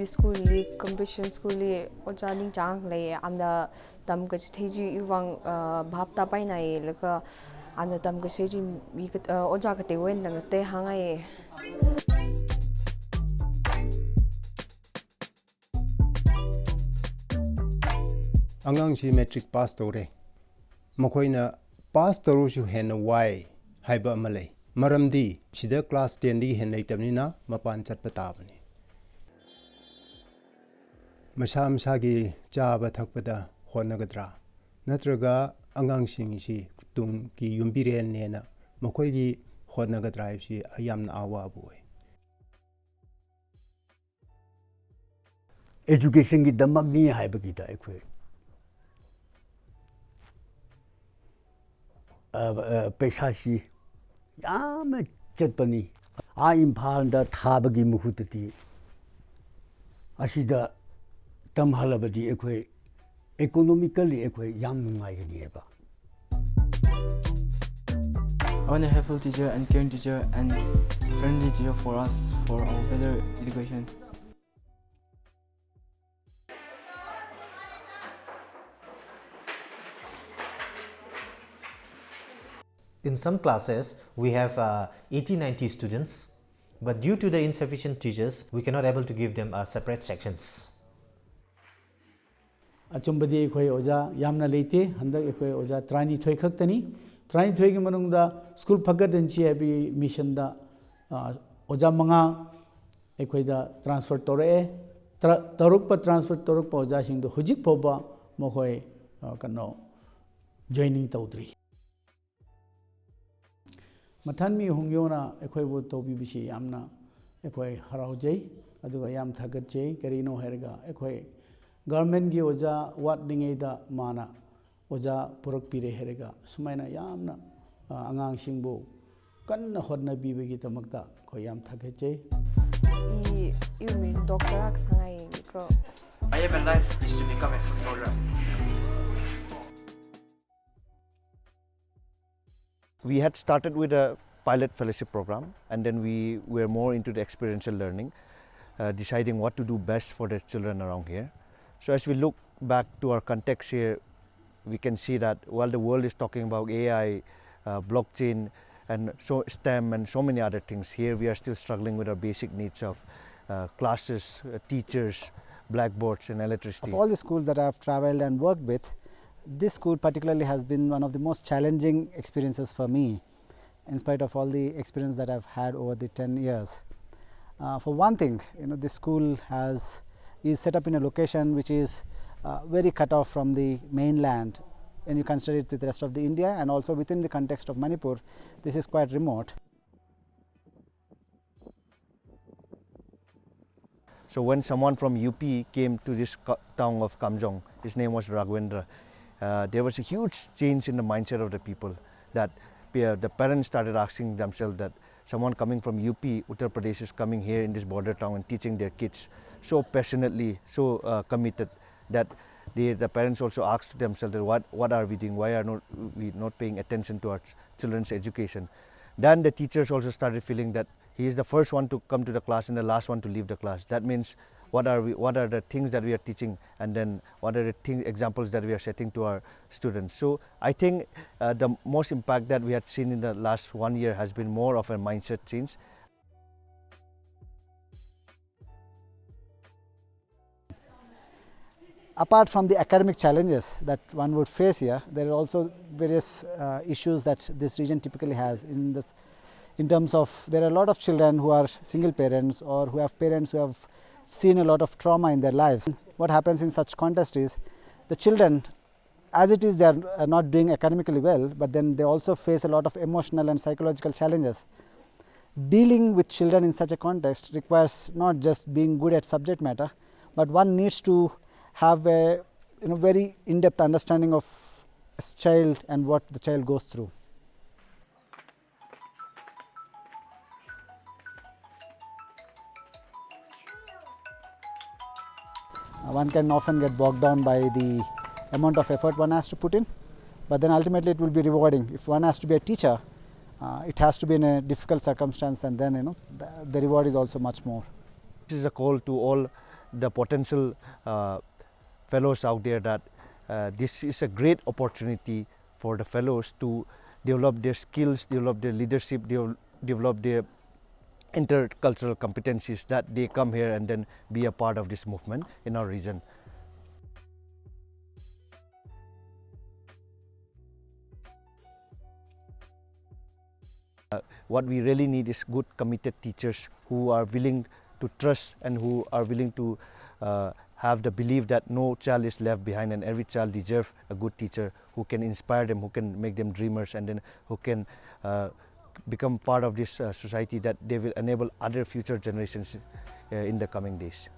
school competition school oja ning chang le anda tam ka theji iwang bhapta pai nai laka anda tam ka seji mi oja ka te wen nang te hangai angang si metric pass tore makoina pass toru shu hen why haiba malay maramdi sida class 10 di hen leitamnina mapan chatpa tabani masa gi chaba thakpada honagadra natraga angang sing si tung ki yumbiren nena makoi gi honagadra si ayamna awa boy education gi damak ni haiba gi da ekwe पैसा सी याम चटपनी आ इम्फाल दा थाबगी मुहुतती असिदा तमहलबदी एखोय economically एखोय yam नुंगायगनिबा I want a helpful teacher and caring teacher and friendly teacher for us for our better education. In some classes, we have 80-90 students, but due to the insufficient teachers, we cannot able to give them separate sections. अचुंबदी एखोय ओजा यामना लेते हंदक एखोय ओजा त्रानी थोय खक्तनी त्रानी थोय के मनुंगदा school फगदनची AB mission दा ओजा मंगा एखोयदा transfer तोरे तरुक प transfer तरुक प ओजा सिंग दो हुजिक फोबा मखोय कनो जॉइनिंग तौद्री मथन मी हुंग्योना एखोय बो तौबीबिसी यामना एखोय हराउजै अदुगा याम थागतजै करिनो हेरगा एखोय गवर्नमेंट की ओजा वाटलिंगेदा माना ओजा पुरक पिरे हेरगा सुमाइना यामना अंगांग सिंगबो कन्न होदना बिबेगी तमकता खो याम थागतजै you mean doctor ak sangai ko I have a life is to become a footballer. We had started with a pilot fellowship program, and then we were more into the experiential learning, deciding what to do best for the children around here. So as we look back to our context here, we can see that while the world is talking about AI, blockchain, and so STEM and so many other things, here we are still struggling with our basic needs of classes, teachers, blackboards, and electricity. Of all the schools that I have traveled and worked with, this school particularly has been one of the most challenging experiences for me, in spite of all the experience that I've had over the 10 years. For one thing, this school is set up in a location which is very cut off from the mainland, and you consider it with the rest of the India, and also within the context of Manipur, this is quite remote. So when someone from UP came to this town of Kamjong, his name was Raghvendra, there was a huge change in the mindset of the people, that the parents started asking themselves that someone coming from UP, Uttar Pradesh, is coming here in this border town and teaching their kids so passionately, so committed, that the parents also asked themselves that what are we doing, why are we not paying attention to our children's education. Then the teachers also started feeling that he is the first one to come to the class and the last one to leave the class. That means what are the things that we are teaching, and then what are the examples that we are setting to our students. So I think the most impact that we had seen in the last 1 year has been more of a mindset change. Apart from the academic challenges that one would face here, there are also various issues that this region typically has in terms of there are a lot of children who are single parents or who have parents who have seen a lot of trauma in their lives. What happens in such context is the children, as it is, they are not doing academically well, but then they also face a lot of emotional and psychological challenges. Dealing with children in such a context requires not just being good at subject matter, but one needs to have a very in-depth understanding of a child and what the child goes through. One can often get bogged down by the amount of effort one has to put in, but then ultimately it will be rewarding. If one has to be a teacher, it has to be in a difficult circumstance, and then the reward is also much more. This is a call to all the potential fellows out there that this is a great opportunity for the fellows to develop their skills, develop their leadership, develop their intercultural competencies, that they come here and then be a part of this movement in our region. What we really need is good, committed teachers who are willing to trust and who are willing to have the belief that no child is left behind and every child deserves a good teacher who can inspire them, who can make them dreamers, and then who can become part of this society, that they will enable other future generations in the coming days.